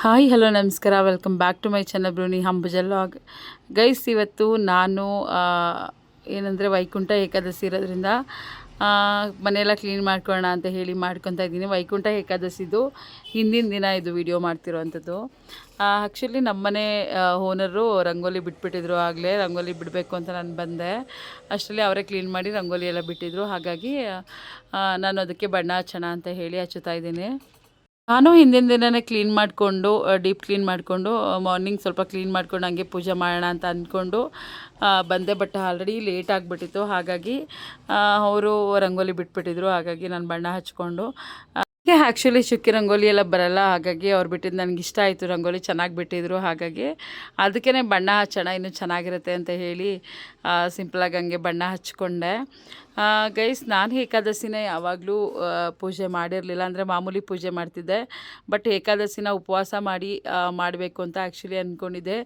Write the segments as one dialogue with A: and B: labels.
A: Hi hello ನಮಸ್ಕಾರ welcome back to my channel ಬ್ರೂನಿ ಹಂಬಜಲ್ ವ್ಲಾಗ್. ಗೈಸ್, ಇವತ್ತು ನಾನು ಏನಂದರೆ ವೈಕುಂಠ ಏಕಾದಶಿ ಇರೋದ್ರಿಂದ ಮನೆಯೆಲ್ಲ ಕ್ಲೀನ್ ಮಾಡ್ಕೊಳ್ಳೋಣ ಅಂತ ಹೇಳಿ ಮಾಡ್ಕೊತಾ ಇದ್ದೀನಿ. ವೈಕುಂಠ ಏಕಾದಶಿದು ಹಿಂದಿನ ದಿನ ಇದು ವಿಡಿಯೋ ಮಾಡ್ತಿರೋವಂಥದ್ದು. ಆ್ಯಕ್ಚುಲಿ ನಮ್ಮನೆ ಓನರು ರಂಗೋಲಿ ಬಿಟ್ಬಿಟ್ಟಿದ್ರು. ಆಗಲೇ ರಂಗೋಲಿ ಬಿಡಬೇಕು ಅಂತ ನಾನು ಬಂದೆ ಅಷ್ಟರಲ್ಲಿ ಅವರೇ ಕ್ಲೀನ್ ಮಾಡಿ ರಂಗೋಲಿ ಎಲ್ಲ ಬಿಟ್ಟಿದ್ರು. ಹಾಗಾಗಿ ನಾನು ಅದಕ್ಕೆ ಬಣ್ಣ ಹಚ್ಚೋಣ ಅಂತ ಹೇಳಿ ಹಚ್ಚುತ್ತಾ ಇದ್ದೀನಿ. ನಾನು ಹಿಂದಿನ ದಿನವೇ ಕ್ಲೀನ್ ಮಾಡಿಕೊಂಡು ಡೀಪ್ ಕ್ಲೀನ್ ಮಾಡಿಕೊಂಡು ಮಾರ್ನಿಂಗ್ ಸ್ವಲ್ಪ ಕ್ಲೀನ್ ಮಾಡ್ಕೊಂಡು ಹಂಗೆ ಪೂಜೆ ಮಾಡೋಣ ಅಂತ ಅಂದ್ಕೊಂಡು ಬಂದೆ. ಬಟ್ ಆಲ್ರೆಡಿ ಲೇಟ್ ಆಗಿಬಿಟ್ಟಿತ್ತು. ಹಾಗಾಗಿ ಅವರು ರಂಗೋಲಿ ಬಿಟ್ಬಿಟ್ಟಿದ್ರು. ಹಾಗಾಗಿ ನಾನು ಬಣ್ಣ ಹಚ್ಕೊಂಡು ಆ್ಯಕ್ಚುಲಿ ಚುಕ್ಕಿ ರಂಗೋಲಿ ಎಲ್ಲ ಬರಲ್ಲ. ಹಾಗಾಗಿ ಅವ್ರು ಬಿಟ್ಟಿದ್ದು ನನಗೆ ಇಷ್ಟ ಆಯಿತು. ರಂಗೋಲಿ ಚೆನ್ನಾಗಿ ಬಿಟ್ಟಿದ್ರು. ಹಾಗಾಗಿ ಅದಕ್ಕೇ ಬಣ್ಣ ಹಚ್ಚೋಣ ಇನ್ನೂ ಚೆನ್ನಾಗಿರುತ್ತೆ ಅಂತ ಹೇಳಿ ಸಿಂಪಲಾಗಿ ಹಂಗೆ ಬಣ್ಣ ಹಚ್ಕೊಂಡೆ. ಗೈಸ್, ನಾನು ಏಕಾದಶಿನ ಯಾವಾಗಲೂ ಪೂಜೆ ಮಾಡಿರಲಿಲ್ಲ. ಅಂದರೆ ಮಾಮೂಲಿ ಪೂಜೆ ಮಾಡ್ತಿದ್ದೆ. ಬಟ್ ಏಕಾದಶಿನ ಉಪವಾಸ ಮಾಡಬೇಕು ಅಂತ ಆ್ಯಕ್ಚುಲಿ ಅಂದ್ಕೊಂಡಿದ್ದೆ.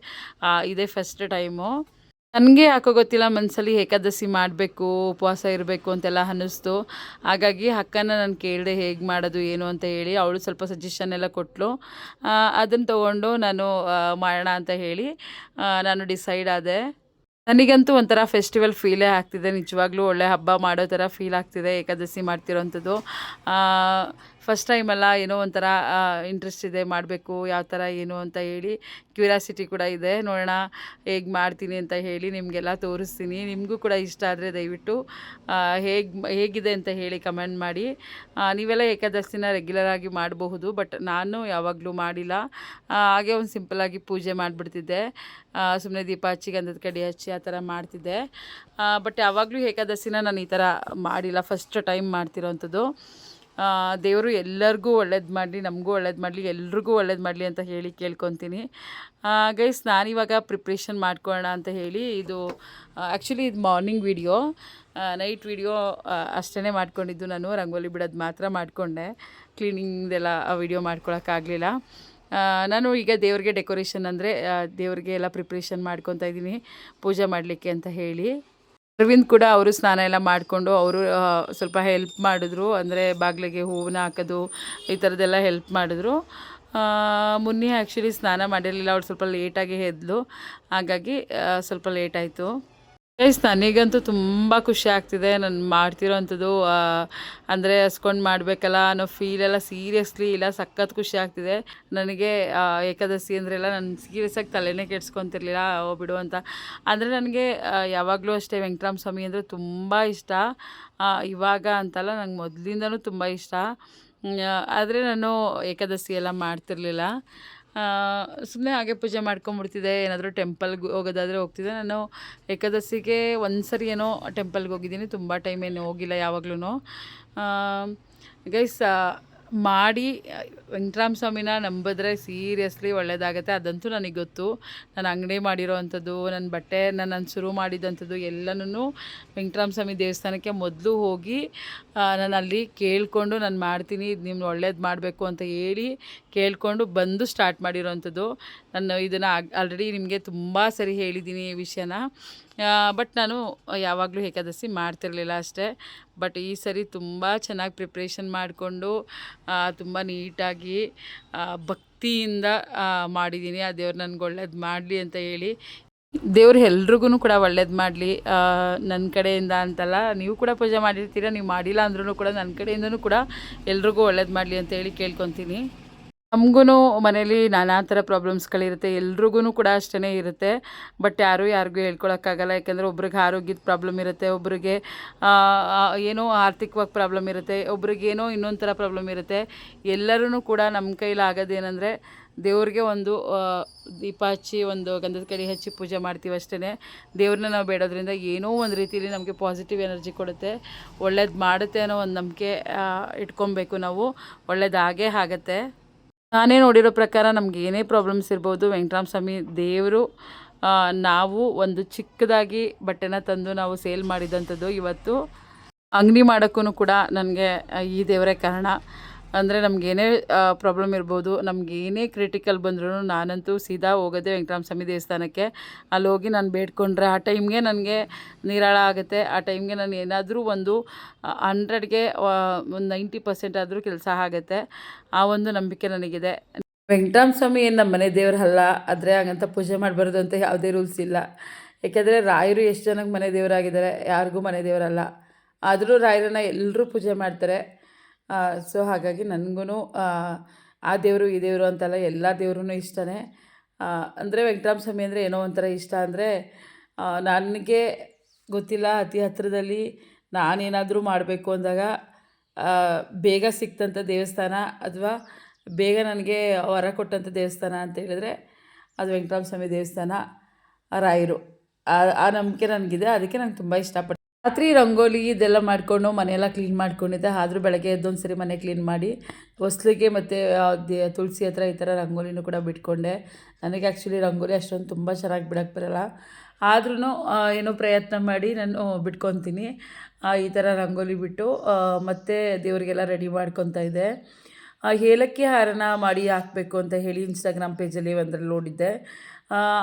A: ಇದೇ ಫಸ್ಟ್ ಟೈಮು. ನನಗೆ ಯಾಕೋ ಗೊತ್ತಿಲ್ಲ, ಮನಸ್ಸಲ್ಲಿ ಏಕಾದಶಿ ಮಾಡಬೇಕು, ಉಪವಾಸ ಇರಬೇಕು ಅಂತೆಲ್ಲ ಅನ್ನಿಸ್ತು. ಹಾಗಾಗಿ ಅಕ್ಕನ ನಾನು ಕೇಳಿದೆ ಹೇಗೆ ಮಾಡೋದು ಏನು ಅಂತ ಹೇಳಿ. ಅವಳು ಸ್ವಲ್ಪ ಸಜೆಷನ್ ಎಲ್ಲ ಕೊಟ್ಟಳು. ಅದನ್ನು ತೊಗೊಂಡು ನಾನು ಮಾಡೋಣ ಅಂತ ಹೇಳಿ ನಾನು ಡಿಸೈಡ್ ಆದೆ. ನನಗಂತೂ ಒಂಥರ ಫೆಸ್ಟಿವಲ್ ಫೀಲೇ ಆಗ್ತಿದೆ. ನಿಜವಾಗ್ಲೂ ಒಳ್ಳೆ ಹಬ್ಬ ಮಾಡೋ ಥರ ಫೀಲ್ ಆಗ್ತಿದೆ ಏಕಾದಶಿ ಮಾಡ್ತಿರೋವಂಥದ್ದು. ಫಸ್ಟ್ ಟೈಮಲ್ಲ, ಏನೋ ಒಂಥರ ಇಂಟ್ರೆಸ್ಟ್ ಇದೆ, ಮಾಡಬೇಕು ಯಾವ ಥರ ಏನು ಅಂತ ಹೇಳಿ ಕ್ಯೂರಿಯಾಸಿಟಿ ಕೂಡ ಇದೆ. ನೋಡೋಣ ಹೇಗೆ ಮಾಡ್ತೀನಿ ಅಂತ ಹೇಳಿ ನಿಮಗೆಲ್ಲ ತೋರಿಸ್ತೀನಿ. ನಿಮಗೂ ಕೂಡ ಇಷ್ಟ ಆದರೆ ದಯವಿಟ್ಟು ಹೇಗಿದೆ ಅಂತ ಹೇಳಿ ಕಮೆಂಟ್ ಮಾಡಿ. ನೀವೆಲ್ಲ ಏಕಾದಶಿನ ರೆಗ್ಯುಲರಾಗಿ ಮಾಡಬಹುದು, ಬಟ್ ನಾನು ಯಾವಾಗಲೂ ಮಾಡಿಲ್ಲ. ಹಾಗೆ ಒಂದು ಸಿಂಪಲ್ಲಾಗಿ ಪೂಜೆ ಮಾಡಿಬಿಡ್ತಿದ್ದೆ. ಸುಮ್ಮನೆ ದೀಪ ಹಚ್ಚಿ ಗಂಧದ ಕಡ್ಡಿ ಹಚ್ಚಿ ಆ ಥರ ಮಾಡ್ತಿದ್ದೆ. ಬಟ್ ಯಾವಾಗಲೂ ಏಕಾದಶಿನ ನಾನು ಈ ಥರ ಮಾಡಿಲ್ಲ, ಫಸ್ಟ್ ಟೈಮ್ ಮಾಡ್ತಿರೋವಂಥದ್ದು. ದೇವರು ಎಲ್ಲರಿಗೂ ಒಳ್ಳೇದು ಮಾಡಲಿ, ನಮಗೂ ಒಳ್ಳೇದು ಮಾಡಲಿ, ಎಲ್ರಿಗೂ ಒಳ್ಳೇದು ಮಾಡಲಿ ಅಂತ ಹೇಳಿ ಕೇಳ್ಕೊತೀನಿ. ಗೈಸ್, ನಾನಿವಾಗ ಪ್ರಿಪ್ರೇಷನ್ ಮಾಡ್ಕೊಳ್ಳೋಣ ಅಂತ ಹೇಳಿ ಇದು ಆ್ಯಕ್ಚುಲಿ ಇದು ಮಾರ್ನಿಂಗ್ ವಿಡಿಯೋ, ನೈಟ್ ವಿಡಿಯೋ ಅಷ್ಟೇ ಮಾಡ್ಕೊಂಡಿದ್ದು. ನಾನು ರಂಗೋಲಿ ಬಿಡೋದು ಮಾತ್ರ ಮಾಡಿಕೊಂಡೆ. ಕ್ಲೀನಿಂಗ್ದೆಲ್ಲ ವಿಡಿಯೋ ಮಾಡ್ಕೊಳಕ್ಕಾಗಲಿಲ್ಲ. ನಾನು ಈಗ ದೇವ್ರಿಗೆ ಡೆಕೋರೇಷನ್ ಅಂದರೆ ದೇವ್ರಿಗೆ ಎಲ್ಲ ಪ್ರಿಪ್ರೇಷನ್ ಮಾಡ್ಕೊತಾ ಇದ್ದೀನಿ ಪೂಜೆ ಮಾಡಲಿಕ್ಕೆ ಅಂತ ಹೇಳಿ. ಅರವಿಂದ್ ಕೂಡ ಅವರು ಸ್ನಾನ ಎಲ್ಲ ಮಾಡಿಕೊಂಡು ಅವರು ಸ್ವಲ್ಪ ಹೆಲ್ಪ್ ಮಾಡಿದ್ರು. ಅಂದರೆ ಬಾಗಿಲಿಗೆ ಹೂವನ್ನ ಹಾಕೋದು ಈ ಥರದ್ದೆಲ್ಲ ಹೆಲ್ಪ್ ಮಾಡಿದ್ರು. ಮುನ್ನಿ ಆ್ಯಕ್ಚುಲಿ ಸ್ನಾನ ಮಾಡಿರಲಿಲ್ಲ, ಅವಳು ಸ್ವಲ್ಪ ಲೇಟಾಗಿ ಎದ್ಲು. ಹಾಗಾಗಿ ಸ್ವಲ್ಪ ಲೇಟ್ ಆಯಿತು. ಗೈಸ್, ನನಗಂತೂ ತುಂಬ ಖುಷಿ ಆಗ್ತಿದೆ ನಾನು ಮಾಡ್ತಿರೋವಂಥದ್ದು. ಅಂದರೆ ಹಸ್ಕೊಂಡು ಮಾಡಬೇಕಲ್ಲ ಅನ್ನೋ ಫೀಲೆಲ್ಲ ಸೀರಿಯಸ್ಲಿ ಇಲ್ಲ, ಸಖತ್ ಖುಷಿ ಆಗ್ತಿದೆ ನನಗೆ. ಏಕಾದಶಿ ಅಂದ್ರೆಲ್ಲ ನಾನು ಸೀರಿಯಸ್ಸಾಗಿ ತಲೆನೇ ಕೆಡ್ಸ್ಕೊತಿರ್ಲಿಲ್ಲ, ಬಿಡು ಅಂತ. ಅಂದರೆ ನನಗೆ ಯಾವಾಗಲೂ ಅಷ್ಟೇ ವೆಂಕಟರಾಮ ಸ್ವಾಮಿ ಅಂದರೆ ತುಂಬ ಇಷ್ಟ. ಇವಾಗ ಅಂತಲ್ಲ, ನಂಗೆ ಮೊದಲಿಂದನೂ ತುಂಬ ಇಷ್ಟ. ಆದರೆ ನಾನು ಏಕಾದಶಿ ಎಲ್ಲ ಮಾಡ್ತಿರ್ಲಿಲ್ಲ. ಸುಮ್ಮನೆ ಹಾಗೆ ಪೂಜೆ ಮಾಡ್ಕೊಂಬಿಡ್ತಿದ್ದೆ. ಏನಾದರೂ ಟೆಂಪಲ್ಗೆ ಹೋಗೋದಾದರೆ ಹೋಗ್ತಿದ್ದೆ. ನಾನು ಏಕಾದಶಿಗೆ ಒಂದು ಸರಿ ಏನೋ ಟೆಂಪಲ್ಗೆ ಹೋಗಿದ್ದೀನಿ, ತುಂಬ ಟೈಮ್ ಏನು ಹೋಗಿಲ್ಲ ಯಾವಾಗ್ಲೂ. ಗೈಸ್, ಮಾಡಿ ವೆಂಕಟರಾಮ ಸ್ವಾಮಿನ ನಂಬಿದ್ರೆ ಸೀರಿಯಸ್ಲಿ ಒಳ್ಳೆಯದಾಗತ್ತೆ. ಅದಂತೂ ನನಗೆ ಗೊತ್ತು. ನಾನು ಅಂಗಡಿ ಮಾಡಿರೋ ಅಂಥದ್ದು, ನನ್ನ ಬಟ್ಟೆ ನಾನು ಶುರು ಮಾಡಿದಂಥದ್ದು ಎಲ್ಲನೂ ವೆಂಕಟರಾಮ ಸ್ವಾಮಿ ದೇವಸ್ಥಾನಕ್ಕೆ ಮೊದಲು ಹೋಗಿ ನಾನು ಅಲ್ಲಿ ಕೇಳಿಕೊಂಡು ನಾನು ಮಾಡ್ತೀನಿ, ಇದು ನಿಮ್ಗೆ ಒಳ್ಳೇದು ಮಾಡಬೇಕು ಅಂತ ಹೇಳಿ ಕೇಳಿಕೊಂಡು ಬಂದು ಸ್ಟಾರ್ಟ್ ಮಾಡಿರೋವಂಥದ್ದು. ನಾನು ಇದನ್ನು ಆಲ್ರೆಡಿ ನಿಮಗೆ ತುಂಬ ಸರಿ ಹೇಳಿದ್ದೀನಿ ಈ ವಿಷಯನ. ಬಟ್ ನಾನು ಯಾವಾಗಲೂ ಏಕಾದಶಿ ಮಾಡ್ತಿರಲಿಲ್ಲ ಅಷ್ಟೇ. ಬಟ್ ಈ ಸರಿ ತುಂಬ ಚೆನ್ನಾಗಿ ಪ್ರಿಪ್ರೇಷನ್ ಮಾಡಿಕೊಂಡು ತುಂಬ ನೀಟಾಗಿ ಭಕ್ತಿಯಿಂದ ಮಾಡಿದ್ದೀನಿ. ಆ ದೇವ್ರು ನನಗೆ ಒಳ್ಳೇದು ಮಾಡಲಿ ಅಂತ ಹೇಳಿ. ದೇವ್ರು ಎಲ್ರಿಗೂ ಕೂಡ ಒಳ್ಳೇದು ಮಾಡಲಿ ನನ್ನ ಕಡೆಯಿಂದ ಅಂತಲ್ಲ. ನೀವು ಕೂಡ ಪೂಜೆ ಮಾಡಿರ್ತೀರ, ನೀವು ಮಾಡಿಲ್ಲ ಅಂದ್ರೂ ಕೂಡ ನನ್ನ ಕಡೆಯಿಂದನೂ ಕೂಡ ಎಲ್ರಿಗೂ ಒಳ್ಳೇದು ಮಾಡಲಿ ಅಂತ ಹೇಳಿ ಕೇಳ್ಕೊತೀನಿ. ನಮಗೂ ಮನೇಲಿ ನಾನಾ ಥರ ಪ್ರಾಬ್ಲಮ್ಸ್ಗಳಿರುತ್ತೆ, ಎಲ್ರಿಗೂ ಕೂಡ ಅಷ್ಟೇ ಇರುತ್ತೆ. ಬಟ್ ಯಾರಿಗೂ ಹೇಳ್ಕೊಳಕ್ಕಾಗಲ್ಲ. ಯಾಕೆಂದರೆ ಒಬ್ರಿಗೆ ಆರೋಗ್ಯದ ಪ್ರಾಬ್ಲಮ್ ಇರುತ್ತೆ, ಒಬ್ರಿಗೆ ಏನೋ ಆರ್ಥಿಕವಾಗಿ ಪ್ರಾಬ್ಲಮ್ ಇರುತ್ತೆ, ಒಬ್ರಿಗೇನೋ ಇನ್ನೊಂದು ಥರ ಪ್ರಾಬ್ಲಮ್ ಇರುತ್ತೆ. ಎಲ್ಲರೂ ಕೂಡ ನಮ್ಮ ಕೈಲಿ ಆಗೋದೇನೆಂದರೆ ದೇವ್ರಿಗೆ ಒಂದು ದೀಪ ಹಚ್ಚಿ ಒಂದು ಗಂಧದ ಕಡ್ಡಿ ಹಚ್ಚಿ ಪೂಜೆ ಮಾಡ್ತೀವಿ ಅಷ್ಟೇ. ದೇವ್ರನ್ನ ನಾವು ಬೇಡೋದ್ರಿಂದ ಏನೋ ಒಂದು ರೀತಿಯಲ್ಲಿ ನಮಗೆ ಪಾಸಿಟಿವ್ ಎನರ್ಜಿ ಕೊಡುತ್ತೆ, ಒಳ್ಳೇದು ಮಾಡುತ್ತೆ ಅನ್ನೋ ಒಂದು ನಂಬಿಕೆ ಇಟ್ಕೊಬೇಕು ನಾವು. ಒಳ್ಳೇದಾಗೇ ಆಗುತ್ತೆ. ನಾನೇ ನೋಡಿರೋ ಪ್ರಕಾರ ನಮ್ಗೆ ಏನೇ ಪ್ರಾಬ್ಲಮ್ಸ್ ಇರ್ಬೋದು, ವೆಂಕಟರಾಮ ಸ್ವಾಮಿ ದೇವರು ನಾವು ಒಂದು ಚಿಕ್ಕದಾಗಿ ಬಟ್ಟೆನ ತಂದು ನಾವು ಸೇಲ್ ಮಾಡಿದಂಥದ್ದು ಇವತ್ತು ಅಂಗಡಿ ಮಾಡೋಕ್ಕೂ ಕೂಡ ನನಗೆ ಈ ದೇವರೇ ಕಾರಣ. ಅಂದರೆ ನಮಗೇನೇ ಪ್ರಾಬ್ಲಮ್ ಇರ್ಬೋದು, ನಮಗೇನೇ ಕ್ರಿಟಿಕಲ್ ಬಂದ್ರೂ ನಾನಂತೂ ಸೀದಾ ಹೋಗೋದೇ ವೆಂಕಟರಾಮ ಸ್ವಾಮಿ ದೇವಸ್ಥಾನಕ್ಕೆ. ಅಲ್ಲಿ ಹೋಗಿ ನಾನು ಬೇಡ್ಕೊಂಡ್ರೆ ಆ ಟೈಮ್ಗೆ ನನಗೆ ನಿರಾಳ ಆಗುತ್ತೆ. ಆ ಟೈಮ್ಗೆ ನಾನು ಏನಾದರೂ ಒಂದು 100ಗೆ ಒಂದು 90% ಆದರೂ ಕೆಲಸ ಆಗುತ್ತೆ. ಆ ಒಂದು ನಂಬಿಕೆ ನನಗಿದೆ. ವೆಂಕಟರಾಮ ಸ್ವಾಮಿ ಏನು ನಮ್ಮ ಮನೆ ದೇವರಲ್ಲ, ಆದರೆ ಹಾಗಂತ ಪೂಜೆ ಮಾಡಬಾರ್ದು ಅಂತ ಯಾವುದೇ ರೂಲ್ಸ್ ಇಲ್ಲ. ಯಾಕೆಂದರೆ ರಾಯರು ಎಷ್ಟು ಜನಕ್ಕೆ ಮನೆ ದೇವರಾಗಿದ್ದಾರೆ, ಯಾರಿಗೂ ಮನೆ ದೇವರಲ್ಲ. ಆದರೂ ರಾಯರನ್ನ ಎಲ್ಲರೂ ಪೂಜೆ ಮಾಡ್ತಾರೆ. ಸೊ ಹಾಗಾಗಿ ನನಗೂ ಆ ದೇವರು ಈ ದೇವರು ಅಂತಲ್ಲ, ಎಲ್ಲ ದೇವ್ರೂ ಇಷ್ಟನೇ. ಅಂದರೆ ವೆಂಕಟರಾಮ ಸ್ವಾಮಿ ಅಂದರೆ ಏನೋ ಒಂಥರ ಇಷ್ಟ. ಅಂದರೆ ನನಗೆ ಗೊತ್ತಿಲ್ಲ, ಅತಿ ಹತ್ತಿರದಲ್ಲಿ ನಾನೇನಾದರೂ ಮಾಡಬೇಕು ಅಂದಾಗ ಬೇಗ ಸಿಕ್ತಂಥ ದೇವಸ್ಥಾನ ಅಥವಾ ಬೇಗ ನನಗೆ ವರ ಕೊಟ್ಟಂಥ ದೇವಸ್ಥಾನ ಅಂತ ಹೇಳಿದ್ರೆ ಅದು ವೆಂಕಟರಾಮ ಸ್ವಾಮಿ ದೇವಸ್ಥಾನ, ರಾಯರು. ಆ ನಂಬಿಕೆ ನನಗಿದೆ, ಅದಕ್ಕೆ ನಂಗೆ ತುಂಬ ಇಷ್ಟಪಟ್ಟು. ರಾತ್ರಿ ರಂಗೋಲಿ ಇದೆಲ್ಲ ಮಾಡಿಕೊಂಡು ಮನೆಯೆಲ್ಲ ಕ್ಲೀನ್ ಮಾಡ್ಕೊಂಡಿದ್ದೆ. ಆದರೂ ಬೆಳಗ್ಗೆ ಎದ್ದೊಂದು ಸರಿ ಮನೆ ಕ್ಲೀನ್ ಮಾಡಿ ಹೊಸ್ಲಿಗೆ ಮತ್ತು ತುಳಸಿ ಹತ್ರ ಈ ಥರ ರಂಗೋಲಿನೂ ಕೂಡ ಬಿಟ್ಕೊಂಡೆ. ನನಗೆ ಆ್ಯಕ್ಚುಲಿ ರಂಗೋಲಿ ಅಷ್ಟೊಂದು ತುಂಬ ಚೆನ್ನಾಗಿ ಬಿಡೋಕ್ಕೆ ಬರೋಲ್ಲ, ಆದ್ರೂ ಏನೋ ಪ್ರಯತ್ನ ಮಾಡಿ ನಾನು ಬಿಟ್ಕೊತೀನಿ. ಈ ಥರ ರಂಗೋಲಿ ಬಿಟ್ಟು ಮತ್ತು ದೇವರಿಗೆಲ್ಲ ರೆಡಿ ಮಾಡ್ಕೊತಾ ಇದ್ದೆ. ಏಲಕ್ಕಿ ಹಾರನ ಮಾಡಿ ಹಾಕಬೇಕು ಅಂತ ಹೇಳಿ ಇನ್ಸ್ಟಾಗ್ರಾಮ್ ಪೇಜಲ್ಲಿ ಒಂದರಲ್ಲಿ ನೋಡಿದ್ದೆ.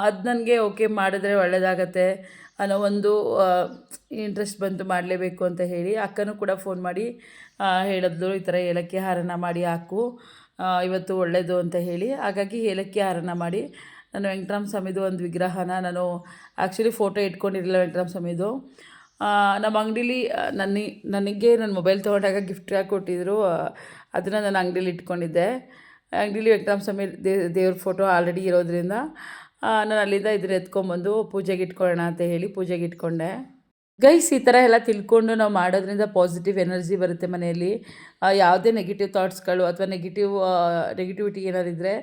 A: ಅದು ನನಗೆ ಓಕೆ ಮಾಡಿದ್ರೆ ಒಳ್ಳೆಯದಾಗತ್ತೆ ಅನ್ನೋ ಒಂದು ಇಂಟ್ರೆಸ್ಟ್ ಬಂತು, ಮಾಡಲೇಬೇಕು ಅಂತ ಹೇಳಿ. ಅಕ್ಕನೂ ಕೂಡ ಫೋನ್ ಮಾಡಿ ಹೇಳಿದ್ಲು, ಈ ಥರ ಏಲಕ್ಕಿ ಹಾರನ ಮಾಡಿ ಹಾಕು, ಇವತ್ತು ಒಳ್ಳೆಯದು ಅಂತ ಹೇಳಿ. ಹಾಗಾಗಿ ಏಲಕ್ಕಿ ಹಾರನ ಮಾಡಿ ನಾನು ವೆಂಕಟರಾಮ ಸ್ವಾಮಿದು ಒಂದು ವಿಗ್ರಹನ ನಾನು ಆ್ಯಕ್ಚುಲಿ ಫೋಟೋ ಇಟ್ಕೊಂಡಿರಲಿಲ್ಲ ವೆಂಕಟರಾಮ ಸ್ವಾಮಿದು. ನಮ್ಮ ಅಂಗಡೀಲಿ ನನಗೆ ನನ್ನ ಮೊಬೈಲ್ ತೊಗೊಂಡಾಗ ಗಿಫ್ಟಾಗಿ ಕೊಟ್ಟಿದ್ದರು, ಅದನ್ನು ನಾನು ಅಂಗಡೀಲಿ ಇಟ್ಕೊಂಡಿದ್ದೆ. ಅಂಗಡೀಲಿ ವೆಂಕಟರಾಮ ಸ್ವಾಮಿ ದೇವ್ರ ಫೋಟೋ ಆಲ್ರೆಡಿ ಇರೋದ್ರಿಂದ ನಾನು ಅಲ್ಲಿಂದ ಇದನ್ನ ಎತ್ಕೊಂಬಂದು ಪೂಜೆಗೆ ಇಟ್ಕೊಳ್ಳೋಣ ಅಂತ ಹೇಳಿ ಪೂಜೆಗೆ ಇಟ್ಕೊಂಡೆ. ಗೈಸ್, ಈ ಥರ ಎಲ್ಲ ತಿಳ್ಕೊಂಡು ನಾವು ಮಾಡೋದ್ರಿಂದ ಪಾಸಿಟಿವ್ ಎನರ್ಜಿ ಬರುತ್ತೆ ಮನೆಯಲ್ಲಿ. ಯಾವುದೇ ನೆಗೆಟಿವ್ ಥಾಟ್ಸ್ಗಳು ಅಥವಾ ನೆಗೆಟಿವಿಟಿ ಏನಾದ್ರು ಇದ್ದರೆ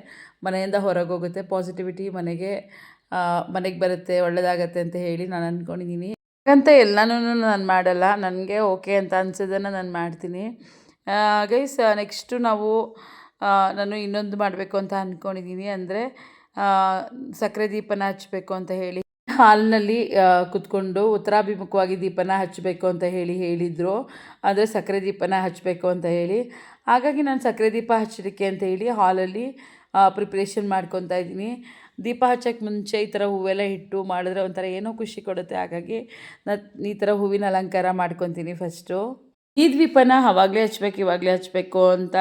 A: ಮನೆಯಿಂದ ಹೊರಗೆ ಹೋಗುತ್ತೆ, ಪಾಸಿಟಿವಿಟಿ ಮನೆಗೆ ಬರುತ್ತೆ, ಒಳ್ಳೆಯದಾಗತ್ತೆ ಅಂತ ಹೇಳಿ ನಾನು ಅಂದ್ಕೊಂಡಿದ್ದೀನಿ. ಹಾಗಂತ ಎಲ್ಲನೂ ನಾನು ಮಾಡಲ್ಲ, ನನಗೆ ಓಕೆ ಅಂತ ಅನ್ಸೋದನ್ನು ನಾನು ಮಾಡ್ತೀನಿ. ಗೈಸ್, ನೆಕ್ಸ್ಟು ನಾನು ಇನ್ನೊಂದು ಮಾಡಬೇಕು ಅಂತ ಅಂದ್ಕೊಂಡಿದ್ದೀನಿ. ಅಂದರೆ ಸಕ್ಕರೆ ದೀಪನ ಹಚ್ಚಬೇಕು ಅಂತ ಹೇಳಿ ಹಾಲ್ನಲ್ಲಿ ಕುತ್ಕೊಂಡು ಉತ್ತರಾಭಿಮುಖವಾಗಿ ದೀಪನ ಹಚ್ಚಬೇಕು ಅಂತ ಹೇಳಿದರು. ಅಂದರೆ ಸಕ್ಕರೆ ದೀಪನ ಹಚ್ಚಬೇಕು ಅಂತ ಹೇಳಿ. ಹಾಗಾಗಿ ನಾನು ಸಕ್ಕರೆ ದೀಪ ಹಚ್ಚಲಿಕ್ಕೆ ಅಂತ ಹೇಳಿ ಹಾಲಲ್ಲಿ ಪ್ರಿಪ್ರೇಷನ್ ಮಾಡ್ಕೊತಾ ಇದ್ದೀನಿ. ದೀಪ ಹಚ್ಚೋಕ್ಕೆ ಮುಂಚೆ ಈ ಥರ ಹೂವೆಲ್ಲ ಇಟ್ಟು ಮಾಡಿದ್ರೆ ಒಂಥರ ಏನೋ ಖುಷಿ ಕೊಡುತ್ತೆ. ಹಾಗಾಗಿ ನಾನು ಈ ಥರ ಹೂವಿನ ಅಲಂಕಾರ ಮಾಡ್ಕೊತೀನಿ ಫಸ್ಟು. ಈ ದೀಪನ ಅವಾಗಲೇ ಹಚ್ಬೇಕು, ಇವಾಗಲೇ ಹಚ್ಚಬೇಕು ಅಂತ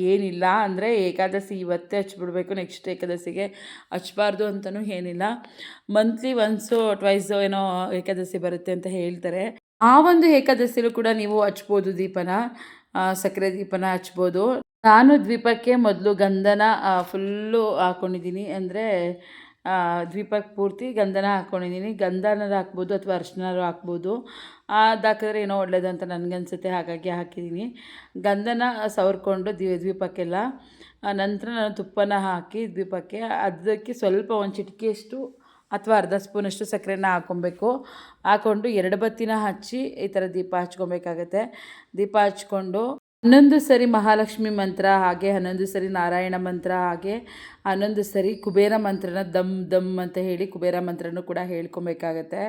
A: ಏನಿಲ್ಲ. ಅಂದರೆ ಏಕಾದಶಿ ಇವತ್ತೇ ಹಚ್ಬಿಡ್ಬೇಕು, ನೆಕ್ಸ್ಟ್ ಏಕಾದಶಿಗೆ ಹಚ್ಬಾರ್ದು ಅಂತಲೂ ಏನಿಲ್ಲ. ಮಂತ್ಲಿ ಒನ್ಸು ಟ್ವೈಸು ಏನೋ ಏಕಾದಶಿ ಬರುತ್ತೆ ಅಂತ ಹೇಳ್ತಾರೆ. ಆ ಒಂದು ಏಕಾದಶಿಲೂ ಕೂಡ ನೀವು ಹಚ್ಬೋದು ದೀಪನ, ಸಕ್ಕರೆ ದೀಪನ ಹಚ್ಬೋದು. ನಾನು ದೀಪಕ್ಕೆ ಮೊದಲು ಗಂಧನ ಫುಲ್ಲು ಹಾಕ್ಕೊಂಡಿದ್ದೀನಿ. ಅಂದರೆ ದೀಪಕ್ಕೆ ಪೂರ್ತಿ ಗಂಧನ ಹಾಕ್ಕೊಂಡಿದ್ದೀನಿ. ಗಂಧನಾರು ಹಾಕ್ಬೋದು ಅಥವಾ ಅರಿಶಿನಾರು ಹಾಕ್ಬೋದು. ಅದು ಹಾಕಿದ್ರೆ ಏನೋ ಒಳ್ಳೇದು ಅಂತ ನನಗನ್ಸುತ್ತೆ, ಹಾಗಾಗಿ ಹಾಕಿದ್ದೀನಿ. ಗಂಧನ ಸವರ್ಕೊಂಡು ದೀಪಕ್ಕೆಲ್ಲ ನಂತರ ನಾನು ತುಪ್ಪನ ಹಾಕಿ ದೀಪಕ್ಕೆ ಅದಕ್ಕೆ ಸ್ವಲ್ಪ ಒಂದು ಚಿಟಿಕೆಯಷ್ಟು ಅಥವಾ ಅರ್ಧ ಸ್ಪೂನಷ್ಟು ಸಕ್ಕರೆನ ಹಾಕ್ಕೊಂಡು 2 ಬತ್ತಿನ ಹಚ್ಚಿ ಈ ಥರ ದೀಪ ಹಚ್ಕೊಬೇಕಾಗತ್ತೆ. ದೀಪ ಹಚ್ಕೊಂಡು 11 ಸರಿ ಮಹಾಲಕ್ಷ್ಮಿ ಮಂತ್ರ, ಹಾಗೆ 11 ಸರಿ ನಾರಾಯಣ ಮಂತ್ರ, ಹಾಗೆ 11 ಸರಿ ಕುಬೇರ ಮಂತ್ರನ ದಮ್ ದಮ್ ಅಂತ ಹೇಳಿ ಕುಬೇರ ಮಂತ್ರನೂ ಕೂಡ ಹೇಳ್ಕೊಬೇಕಾಗತ್ತೆ.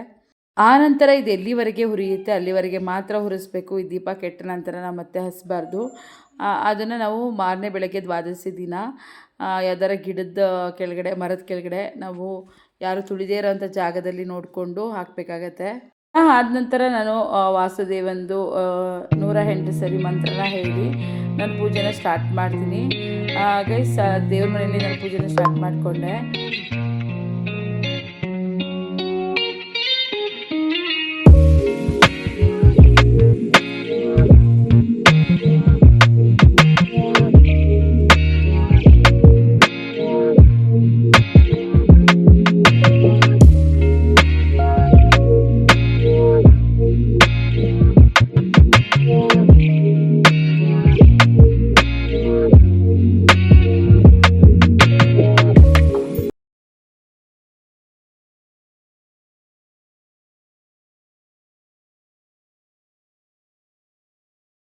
A: ಆ ನಂತರ ಇದು ಎಲ್ಲಿವರೆಗೆ ಹುರಿಯುತ್ತೆ ಅಲ್ಲಿವರೆಗೆ ಮಾತ್ರ ಹುರಿಸ್ಬೇಕು. ಈ ದೀಪ ಕೆಟ್ಟ ನಂತರ ನಾವು ಮತ್ತೆ ಹಚ್ಚಬಾರ್ದು. ಅದನ್ನು ನಾವು ಮಾರನೇ ಬೆಳಗ್ಗೆ ದ್ವಾದಶಿ ದಿನ ಯಾವ್ದಾರ ಗಿಡದ ಕೆಳಗಡೆ, ಮರದ ಕೆಳಗಡೆ, ನಾವು ಯಾರು ತುಳಿದೇ ಇರೋಂಥ ಜಾಗದಲ್ಲಿ ನೋಡಿಕೊಂಡು ಹಾಕಬೇಕಾಗತ್ತೆ. ಆದ ನಂತರ ನಾನು ವಾಸುದೇವಂದು 108 ಸರಿ ಮಂತ್ರನ ಹೇಳಿ ನಾನು ಪೂಜೆನ ಸ್ಟಾರ್ಟ್ ಮಾಡ್ತೀನಿ. ಗೈಸ್, ದೇವ್ರ ಮನೆಯಲ್ಲಿ ನಾನು ಪೂಜೆನ ಸ್ಟಾರ್ಟ್ ಮಾಡಿಕೊಂಡೆ.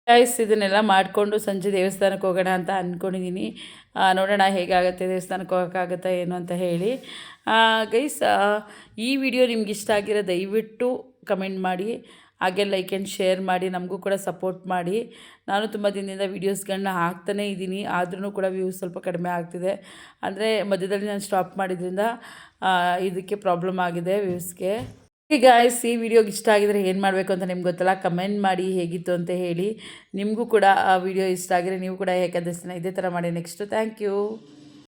A: ಗೈಸ್, ಇದನ್ನೆಲ್ಲ ಮಾಡಿಕೊಂಡು ಸಂಜೆ ದೇವಸ್ಥಾನಕ್ಕೆ ಹೋಗೋಣ ಅಂತ ಅಂದ್ಕೊಂಡಿದ್ದೀನಿ. ನೋಡೋಣ ಹೇಗಾಗುತ್ತೆ, ದೇವಸ್ಥಾನಕ್ಕೆ ಹೋಗೋಕ್ಕಾಗುತ್ತಾ ಏನು ಅಂತ ಹೇಳಿ. ಗೈಸ್, ಈ ವಿಡಿಯೋ ನಿಮ್ಗೆ ಇಷ್ಟ ಆಗಿರೋ ದಯವಿಟ್ಟು ಕಮೆಂಟ್ ಮಾಡಿ, ಹಾಗೆ ಲೈಕ್ ಆ್ಯಂಡ್ ಶೇರ್ ಮಾಡಿ, ನಮಗೂ ಕೂಡ ಸಪೋರ್ಟ್ ಮಾಡಿ. ನಾನು ತುಂಬ ದಿನದಿಂದ ವೀಡಿಯೋಸ್ಗಳನ್ನ ಹಾಕ್ತಾನೇ ಇದ್ದೀನಿ, ಆದ್ರೂ ಕೂಡ ವ್ಯೂಸ್ ಸ್ವಲ್ಪ ಕಡಿಮೆ ಆಗ್ತಿದೆ. ಅಂದರೆ ಮಧ್ಯದಲ್ಲಿ ನಾನು ಸ್ಟಾಪ್ ಮಾಡಿದ್ರಿಂದ ಇದಕ್ಕೆ ಪ್ರಾಬ್ಲಮ್ ಆಗಿದೆ ವ್ಯೂಸ್ಗೆ. ಗಾಯ್ಸ್, ಈ ವಿಡಿಯೋಗೆ ಇಷ್ಟ ಆಗಿದ್ರೆ ಏನು ಮಾಡಬೇಕು ಅಂತ ನಿಮ್ಗೆ ಗೊತ್ತಲ್ಲ, ಕಮೆಂಟ್ ಮಾಡಿ ಹೇಗಿತ್ತು ಅಂತ ಹೇಳಿ. ನಿಮಗೂ ಕೂಡ ಆ ವಿಡಿಯೋ ಇಷ್ಟ ಆಗಿದ್ರೆ ನೀವು ಕೂಡ ಏಕಾದಶಿನ ಇದೇ ಥರ ಮಾಡಿ ನೆಕ್ಸ್ಟು. Thank you.